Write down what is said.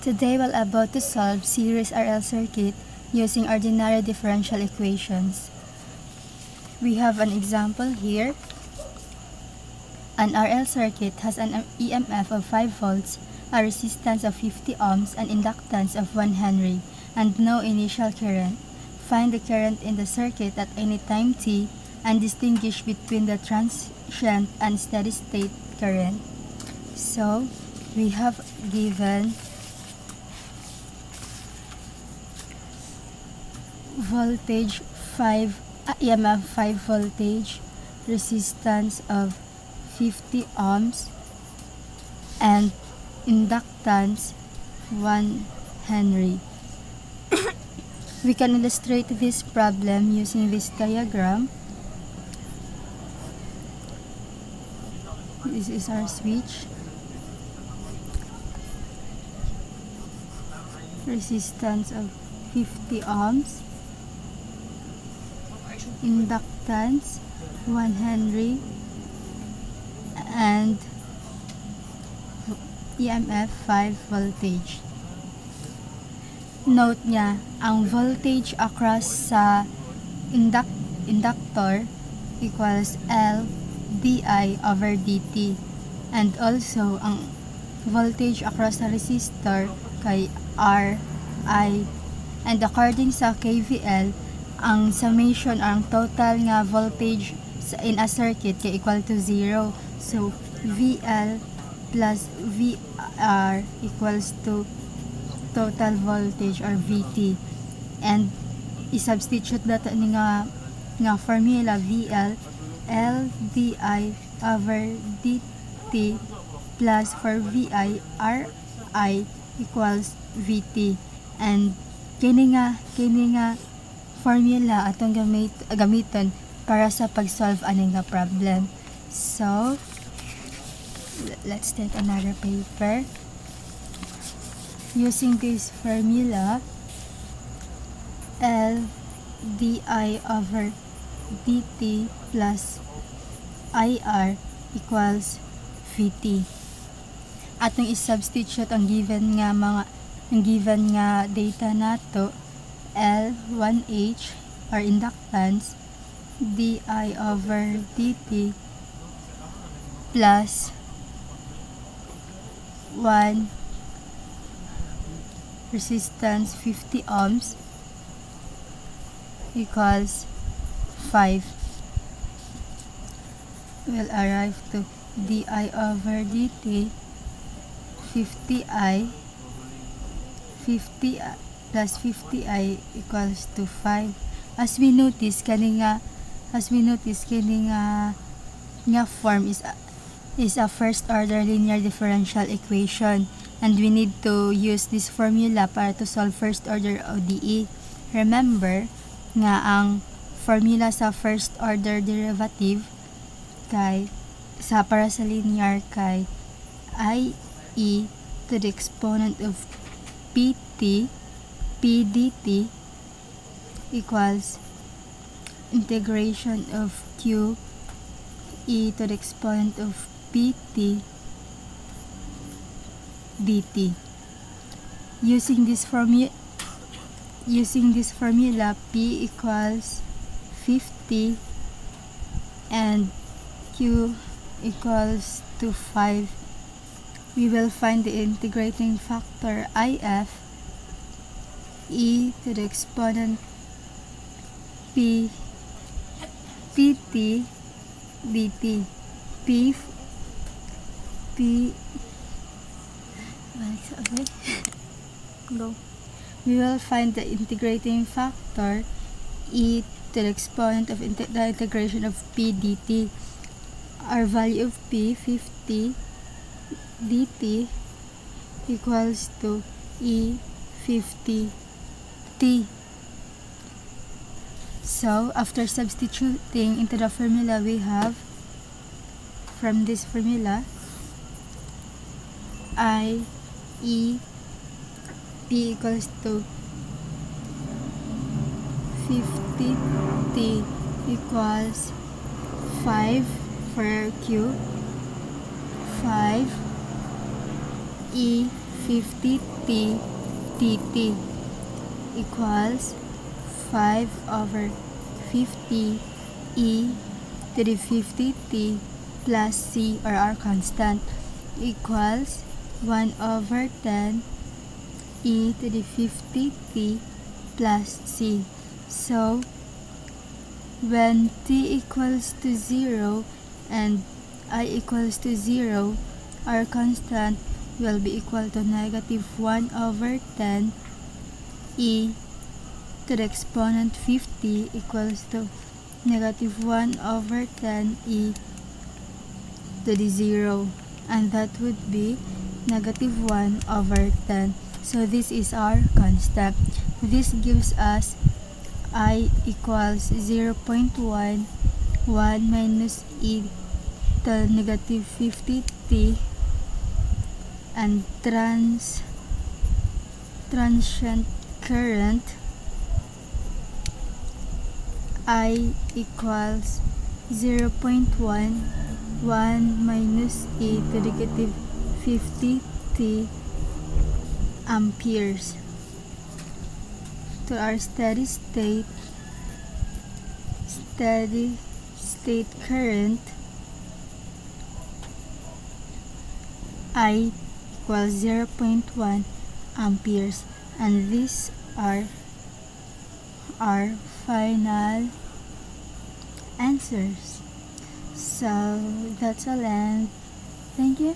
Today we're about to solve series RL circuit using ordinary differential equations. We have an example here. An RL circuit has an EMF of 5 volts, a resistance of 50 ohms, an inductance of 1 Henry, and no initial current. Find the current in the circuit at any time t and distinguish between the transient and steady state current. So, we have given voltage 5, EMF 5 voltage, resistance of 50 ohms, and inductance 1 Henry. We can illustrate this problem using this diagram. This is our switch. Resistance of 50 ohms. Inductance 1 Henry. And EMF 5 voltage. Note niya, ang voltage across sa inductor equals L di over dt. And also, ang voltage across sa resistor kay R I. And according sa KVL, ang summation or ang total nga voltage in a circuit kay equal to 0. So, VL plus VR equals to total voltage or VT. And i-substitute nato ni nga formula VL L di over dt plus for VI RI equals VT. And kini nga formula atong gamiton para sa pag-solve aning nga problem. So, let's take another paper. Using this formula, L di over dt plus IR equals VT. Atong i-substitute ang given nga data nato, L1H or inductance di over dt plus 1 resistance 50 ohms equals 5. We'll arrive to di over dt 50i plus 50i equals to 5. As we notice kani nga form is a first order linear differential equation, and we need to use this formula para to solve first order ODE. Remember nga ang formula sa first order derivative kay para sa linear kay IE to the exponent of PDT equals integration of Q e to the exponent of PT dt. Using this formula, P equals 50 and Q equals to 5. We will find the integrating factor IF e to the exponent PT dt. We will find the integrating factor e to the exponent of the integration of P dt. Our value of P, 50 dt equals to E 50 t. So, after substituting into the formula, we have, from this formula, P equals to 50 t equals 5 for Q, 5 E 50t dt equals 5 over 50 e to the 50t plus c, or our constant, equals 1 over 10 e to the 50t plus c. So when t equals to 0 and I equals to 0, our constant will be equal to negative 1 over 10 e to the exponent 50 equals to negative 1 over 10 e to the 0, and that would be negative 1 over 10. So this is our constant. This gives us I equals 0.1 minus e to negative 50t, and transient current I equals 0.1 minus e to the negative 50t amperes. To our steady state current, I equals 0.1 amperes, and these are our final answers. So that's all, and thank you.